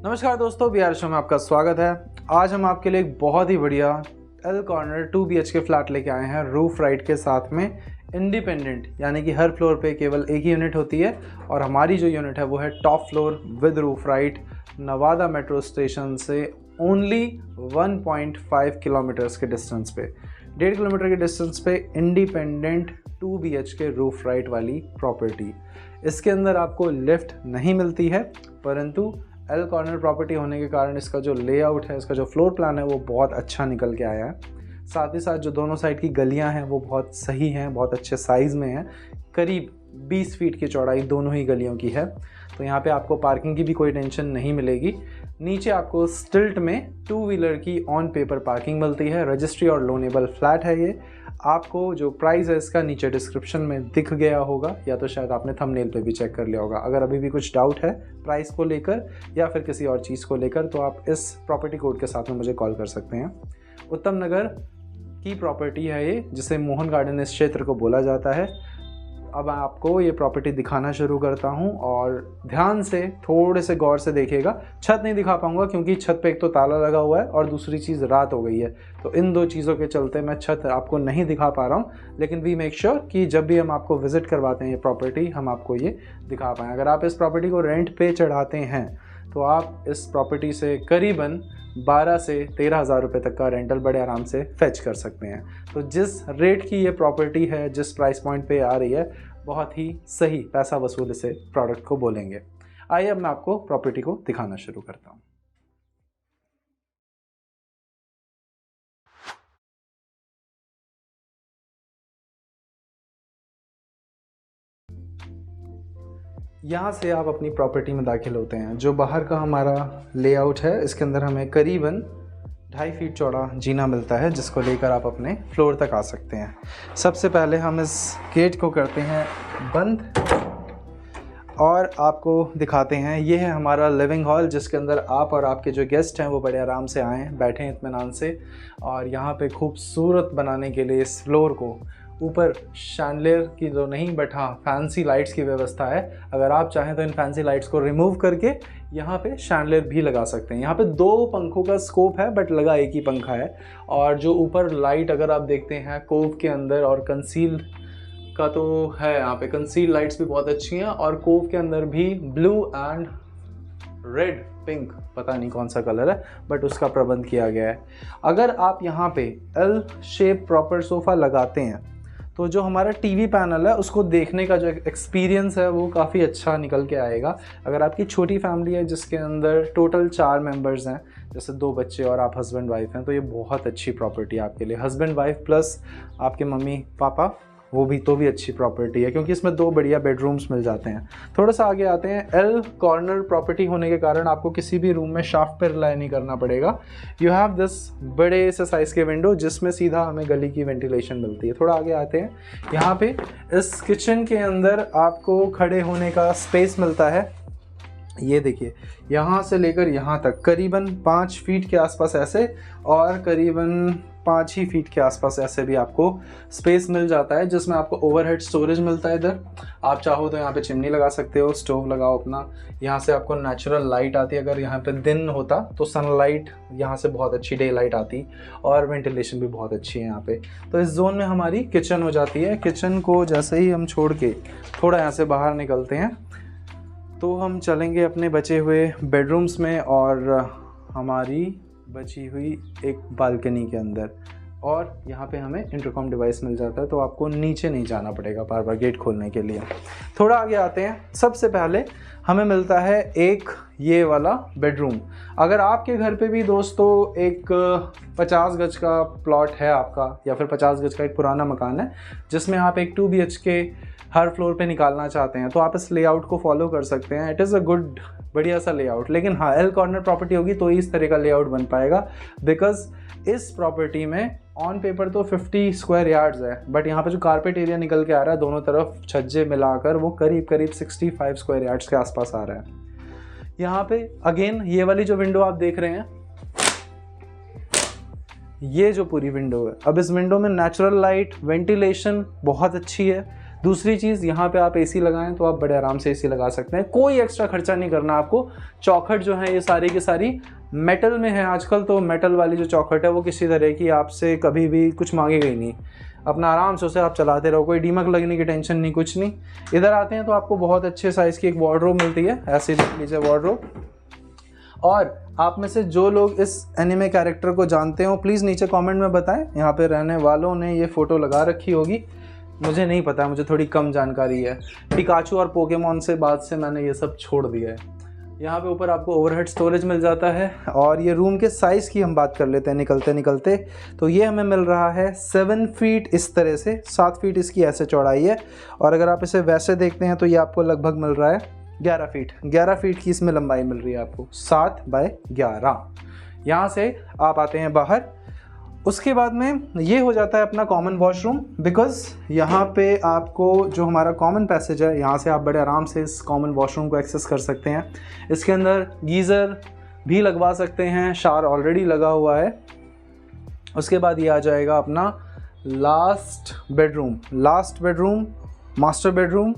नमस्कार दोस्तों, बिहार शो में आपका स्वागत है। आज हम आपके लिए एक बहुत ही बढ़िया एल कॉर्नर 2 BHK फ्लैट लेके आए हैं रूफ राइट के साथ में। इंडिपेंडेंट यानी कि हर फ्लोर पे केवल एक ही यूनिट होती है और हमारी जो यूनिट है वो है top floor with roof right, Nawada metro station से ओनली 1.5 किलोमीटर्स के डिस्टेंस पे, 1.5 किलोमीटर के डिस्टेंस पे इंडिपेंडेंट 2 BHK रूफ राइट वाली प्रॉपर्टी। इसके अंदर आपको लिफ्ट नहीं मिलती है, परंतु एल कॉर्नर प्रॉपर्टी होने के कारण इसका जो लेआउट है, इसका जो फ्लोर प्लान है वो बहुत अच्छा निकल के आया है। साथ ही साथ जो दोनों साइड की गलियां हैं वो बहुत सही हैं, बहुत अच्छे साइज़ में हैं। करीब 20 फीट की चौड़ाई दोनों ही गलियों की है, तो यहाँ पे आपको पार्किंग की भी कोई टेंशन नहीं मिलेगी। नीचे आपको स्टिल्ट में 2 व्हीलर की ऑन पेपर पार्किंग मिलती है। रजिस्ट्री और लोनेबल फ्लैट है ये। आपको जो प्राइस है इसका नीचे डिस्क्रिप्शन में दिख गया होगा, या तो शायद आपने थंबनेल पे भी चेक कर लिया होगा। अगर अभी भी कुछ डाउट है प्राइस को लेकर या फिर किसी और चीज़ को लेकर, तो आप इस प्रॉपर्टी कोड के साथ में मुझे कॉल कर सकते हैं। उत्तम नगर की प्रॉपर्टी है ये, जिसे मोहन गार्डन इस क्षेत्र को बोला जाता है। अब आपको ये प्रॉपर्टी दिखाना शुरू करता हूँ और ध्यान से थोड़े से गौर से देखिएगा। छत नहीं दिखा पाऊँगा क्योंकि छत पे एक तो ताला लगा हुआ है और दूसरी चीज़ रात हो गई है, तो इन दो चीज़ों के चलते मैं छत आपको नहीं दिखा पा रहा हूँ। लेकिन वी मेक श्योर कि जब भी हम आपको विज़िट करवाते हैं ये प्रॉपर्टी, हम आपको ये दिखा पाएँ। अगर आप इस प्रॉपर्टी को रेंट पे चढ़ाते हैं तो आप इस प्रॉपर्टी से करीबन 12 से 13 हज़ार रुपये तक का रेंटल बड़े आराम से फेच कर सकते हैं। तो जिस रेट की ये प्रॉपर्टी है, जिस प्राइस पॉइंट पे आ रही है, बहुत ही सही पैसा वसूल इसे प्रोडक्ट को बोलेंगे। आइए अब मैं आपको प्रॉपर्टी को दिखाना शुरू करता हूँ। यहाँ से आप अपनी प्रॉपर्टी में दाखिल होते हैं। जो बाहर का हमारा लेआउट है, इसके अंदर हमें करीबन 2.5 फीट चौड़ा जीना मिलता है, जिसको लेकर आप अपने फ्लोर तक आ सकते हैं। सबसे पहले हम इस गेट को करते हैं बंद और आपको दिखाते हैं, ये है हमारा लिविंग हॉल, जिसके अंदर आप और आपके जो गेस्ट हैं वो बड़े आराम से आएँ, बैठें इत्मीनान से। और यहाँ पे खूबसूरत बनाने के लिए इस फ्लोर को ऊपर शैंडलियर की जो नहीं बट हाँ फैंसी लाइट्स की व्यवस्था है। अगर आप चाहें तो इन फैंसी लाइट्स को रिमूव करके यहाँ पे शैंडलियर भी लगा सकते हैं। यहाँ पे 2 पंखों का स्कोप है बट लगा एक ही पंखा है। और जो ऊपर लाइट अगर आप देखते हैं कोव के अंदर, और कंसील का तो है, यहाँ पे कंसील लाइट्स भी बहुत अच्छी हैं। और कोव के अंदर भी ब्लू एंड रेड, पिंक, पता नहीं कौन सा कलर है, बट उसका प्रबंध किया गया है। अगर आप यहाँ पे एल शेप प्रॉपर सोफ़ा लगाते हैं तो जो हमारा टीवी पैनल है उसको देखने का जो एक्सपीरियंस है वो काफ़ी अच्छा निकल के आएगा। अगर आपकी छोटी फैमिली है जिसके अंदर टोटल 4 मेंबर्स हैं, जैसे 2 बच्चे और आप हस्बैंड वाइफ हैं, तो ये बहुत अच्छी प्रॉपर्टी है आपके लिए। हस्बैंड वाइफ प्लस आपके मम्मी पापा, वो भी तो भी अच्छी प्रॉपर्टी है क्योंकि इसमें 2 बढ़िया बेडरूम्स मिल जाते हैं। थोड़ा सा आगे आते हैं। एल कॉर्नर प्रॉपर्टी होने के कारण आपको किसी भी रूम में शाफ्ट पर रिलाई नहीं करना पड़ेगा। यू हैव दिस बड़े से साइज़ के विंडो जिसमें सीधा हमें गली की वेंटिलेशन मिलती है। थोड़ा आगे आते हैं। यहाँ पे इस किचन के अंदर आपको खड़े होने का स्पेस मिलता है। ये देखिए, यहाँ से लेकर यहाँ तक करीबन 5 फीट के आसपास ऐसे, और करीबन 5 ही फीट के आसपास ऐसे भी आपको स्पेस मिल जाता है, जिसमें आपको ओवरहेड स्टोरेज मिलता है। इधर आप चाहो तो यहाँ पे चिमनी लगा सकते हो, स्टोव लगाओ अपना। यहाँ से आपको नेचुरल लाइट आती है। अगर यहाँ पे दिन होता तो सनलाइट यहाँ से बहुत अच्छी डे लाइट आती, और वेंटिलेशन भी बहुत अच्छी है यहाँ पे। तो इस जोन में हमारी किचन हो जाती है। किचन को जैसे ही हम छोड़ के थोड़ा यहाँ से बाहर निकलते हैं तो हम चलेंगे अपने बचे हुए बेडरूम्स में और हमारी बची हुई एक बालकनी के अंदर, और यहाँ पे हमें इंटरकॉम डिवाइस मिल जाता है, तो आपको नीचे नहीं जाना पड़ेगा बार बार गेट खोलने के लिए। थोड़ा आगे आते हैं। सबसे पहले हमें मिलता है एक ये वाला बेडरूम। अगर आपके घर पे भी दोस्तों एक 50 गज का प्लॉट है आपका, या फिर 50 गज का एक पुराना मकान है जिसमें आप एक 2 BHK हर फ्लोर पे निकालना चाहते हैं, तो आप इस लेआउट को फॉलो कर सकते हैं। इट इज़ अ गुड, बढ़िया सा लेआउट। लेकिन हाँ, एल कॉर्नर प्रॉपर्टी होगी तो ही इस तरह का लेआउट बन पाएगा, बिकॉज इस प्रॉपर्टी में ऑन पेपर तो 50 स्क्वायर यार्ड्स है, बट यहाँ पे जो कारपेट एरिया निकल के आ रहा है दोनों तरफ छज्जे मिलाकर, वो करीब 65 स्क्वायर यार्ड्स के आसपास आ रहा है। यहाँ पे अगेन ये वाली जो विंडो आप देख रहे हैं, ये जो पूरी विंडो है, अब इस विंडो में नेचुरल लाइट, वेंटिलेशन बहुत अच्छी है। दूसरी चीज़, यहाँ पे आप एसी लगाएं तो आप बड़े आराम से एसी लगा सकते हैं, कोई एक्स्ट्रा खर्चा नहीं करना आपको। चौखट जो है ये सारी की सारी मेटल में है आजकल, तो मेटल वाली जो चौखट है वो किसी तरह की आपसे कभी भी कुछ मांगेगा ही नहीं, अपना आराम से उसे आप चलाते रहो, कोई दीमक लगने की टेंशन नहीं, कुछ नहीं। इधर आते हैं तो आपको बहुत अच्छे साइज़ की एक वार्डरोब मिलती है, ऐसे देख लीजिए वार्डरोब। और आप में से जो लोग इस एनिमे कैरेक्टर को जानते हो प्लीज़ नीचे कमेंट में बताएं, यहाँ पे रहने वालों ने ये फ़ोटो लगा रखी होगी, मुझे नहीं पता, मुझे थोड़ी कम जानकारी है। पिकाचू और पोकेमॉन से बाद से मैंने ये सब छोड़ दिया है। यहाँ पे ऊपर आपको ओवरहेड स्टोरेज मिल जाता है। और ये रूम के साइज़ की हम बात कर लेते हैं निकलते निकलते, तो ये हमें मिल रहा है 7 फीट इस तरह से, 7 फीट इसकी ऐसे चौड़ाई है। और अगर आप इसे वैसे देखते हैं तो ये आपको लगभग मिल रहा है 11 फीट, 11 फीट की इसमें लंबाई मिल रही है आपको, 7 बाय 11। यहाँ से आप आते हैं बाहर, उसके बाद में ये हो जाता है अपना कॉमन वॉशरूम, बिकॉज़ यहाँ पे आपको जो हमारा कॉमन पैसेज है, यहाँ से आप बड़े आराम से इस कॉमन वॉशरूम को एक्सेस कर सकते हैं। इसके अंदर गीज़र भी लगवा सकते हैं, शावर ऑलरेडी लगा हुआ है। उसके बाद ये आ जाएगा अपना last bedroom, master bedroom,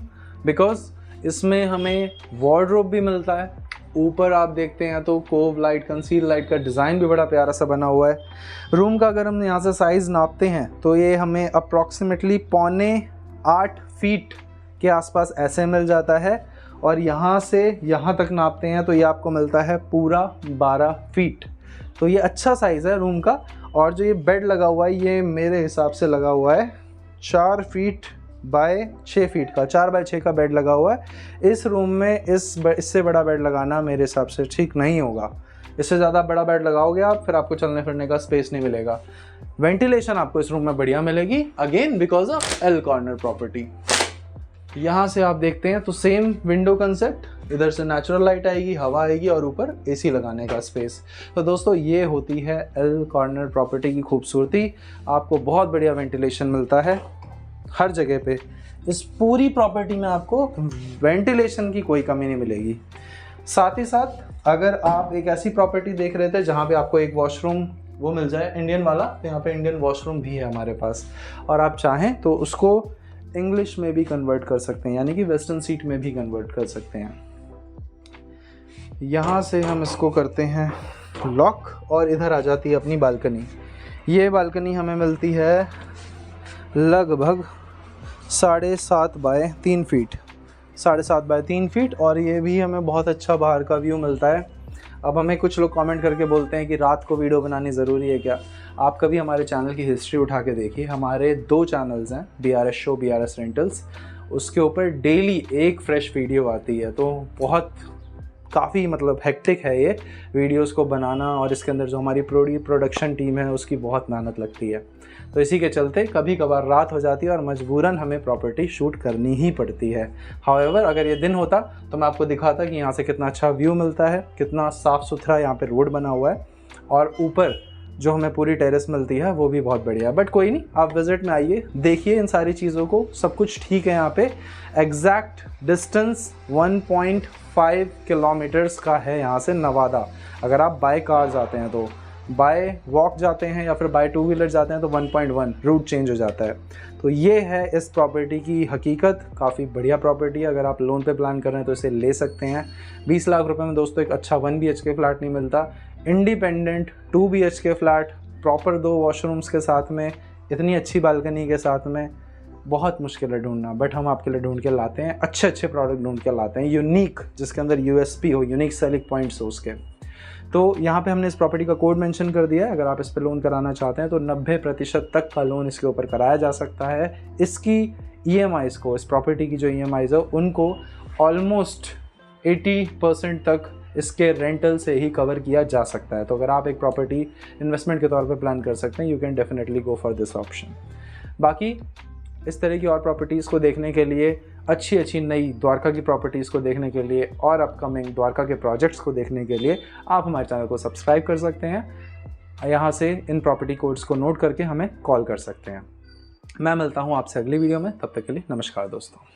because इसमें हमें वार्डरोब भी मिलता है। ऊपर आप देखते हैं तो कोव लाइट, कंसील लाइट का डिज़ाइन भी बड़ा प्यारा सा बना हुआ है। रूम का अगर हम यहाँ से साइज़ नापते हैं तो ये हमें अप्रॉक्सीमेटली 7.25 फीट के आसपास ऐसे मिल जाता है। और यहाँ से यहाँ तक नापते हैं तो ये आपको मिलता है पूरा 12 फीट। तो ये अच्छा साइज़ है रूम का। और जो ये बेड लगा हुआ है ये मेरे हिसाब से लगा हुआ है 4 फीट बाय 6 फीट का, 4 बाय 6 का बेड लगा हुआ है। इस रूम में इससे बड़ा बेड लगाना मेरे हिसाब से ठीक नहीं होगा। इससे ज़्यादा बड़ा बेड लगाओगे आप, फिर आपको चलने फिरने का स्पेस नहीं मिलेगा। वेंटिलेशन आपको इस रूम में बढ़िया मिलेगी, again because of L corner property. यहाँ से आप देखते हैं तो सेम विंडो कंसेप्ट, इधर से नेचुरल लाइट आएगी, हवा आएगी और ऊपर एसी लगाने का स्पेस। तो दोस्तों ये होती है एल कॉर्नर प्रॉपर्टी की खूबसूरती। आपको बहुत बढ़िया वेंटिलेशन मिलता है हर जगह पे। इस पूरी प्रॉपर्टी में आपको वेंटिलेशन की कोई कमी नहीं मिलेगी। साथ ही साथ अगर आप एक ऐसी प्रॉपर्टी देख रहे थे जहाँ पे आपको एक वॉशरूम वो मिल जाए इंडियन वाला, तो यहाँ पे इंडियन वॉशरूम भी है हमारे पास, और आप चाहें तो उसको इंग्लिश में भी कन्वर्ट कर सकते हैं, यानी कि वेस्टर्न सीट में भी कन्वर्ट कर सकते हैं। यहाँ से हम इसको करते हैं लॉक और इधर आ जाती है अपनी बालकनी। ये बालकनी हमें मिलती है लगभग 7.5 बाय 3 फीट, 7.5 बाय 3 फीट। और ये भी हमें बहुत अच्छा बाहर का व्यू मिलता है। अब हमें कुछ लोग कमेंट करके बोलते हैं कि रात को वीडियो बनानी ज़रूरी है क्या? आप कभी हमारे चैनल की हिस्ट्री उठा के देखिए, हमारे 2 चैनल्स हैं, BRS शो, BRS रेंटल्स, उसके ऊपर डेली एक फ्रेश वीडियो आती है। तो बहुत काफ़ी मतलब हेक्टिक है ये वीडियोस को बनाना, और इसके अंदर जो हमारी प्रोडक्शन टीम है उसकी बहुत मेहनत लगती है। तो इसी के चलते कभी कभार रात हो जाती है और मजबूरन हमें प्रॉपर्टी शूट करनी ही पड़ती है। हाउएवर अगर ये दिन होता तो मैं आपको दिखाता कि यहाँ से कितना अच्छा व्यू मिलता है, कितना साफ़ सुथरा यहाँ पे रोड बना हुआ है, और ऊपर जो हमें पूरी टेरेस मिलती है वो भी बहुत बढ़िया है। बट कोई नहीं, आप विज़िट में आइए, देखिए इन सारी चीज़ों को, सब कुछ ठीक है। यहाँ पे एग्जैक्ट डिस्टेंस 1.5 किलोमीटर्स का है यहाँ से नवादा। अगर आप बाय कार जाते हैं तो, बाय वॉक जाते हैं या फिर बाय 2 व्हीलर जाते हैं तो 1.1 रूट चेंज हो जाता है। तो ये है इस प्रॉपर्टी की हकीकत। काफ़ी बढ़िया प्रॉपर्टी है, अगर आप लोन पे प्लान कर रहे हैं तो इसे ले सकते हैं। 20 लाख रुपए में दोस्तों एक अच्छा 1 BHK फ्लैट नहीं मिलता। Independent 2 BHK flat proper 2 washrooms के साथ में, इतनी अच्छी बालकनी के साथ में बहुत मुश्किल है ढूंढना। बट हम आपके लिए ढूंढ के लाते हैं, अच्छे प्रोडक्ट ढूंढ के लाते हैं, यूनिक, जिसके अंदर USP हो, यूनिक सेलिंग पॉइंट्स हो उसके। तो यहाँ पे हमने इस प्रॉपर्टी का कोड मेंशन कर दिया है। अगर आप इस पे लोन कराना चाहते हैं तो 90% तक का लोन इसके ऊपर कराया जा सकता है। इसकी EMIs को, इस प्रॉपर्टी की जो EMIs है उनको ऑलमोस्ट 80% तक इसके रेंटल से ही कवर किया जा सकता है। तो अगर आप एक प्रॉपर्टी इन्वेस्टमेंट के तौर पे प्लान कर सकते हैं, you can definitely go for this option. बाकी इस तरह की और प्रॉपर्टीज़ को देखने के लिए, अच्छी नई द्वारका की प्रॉपर्टीज़ को देखने के लिए और अपकमिंग द्वारका के प्रोजेक्ट्स को देखने के लिए आप हमारे चैनल को सब्सक्राइब कर सकते हैं। यहाँ से इन प्रॉपर्टी कोड्स को नोट करके हमें कॉल कर सकते हैं। मैं मिलता हूँ आपसे अगली वीडियो में, तब तक के लिए नमस्कार दोस्तों।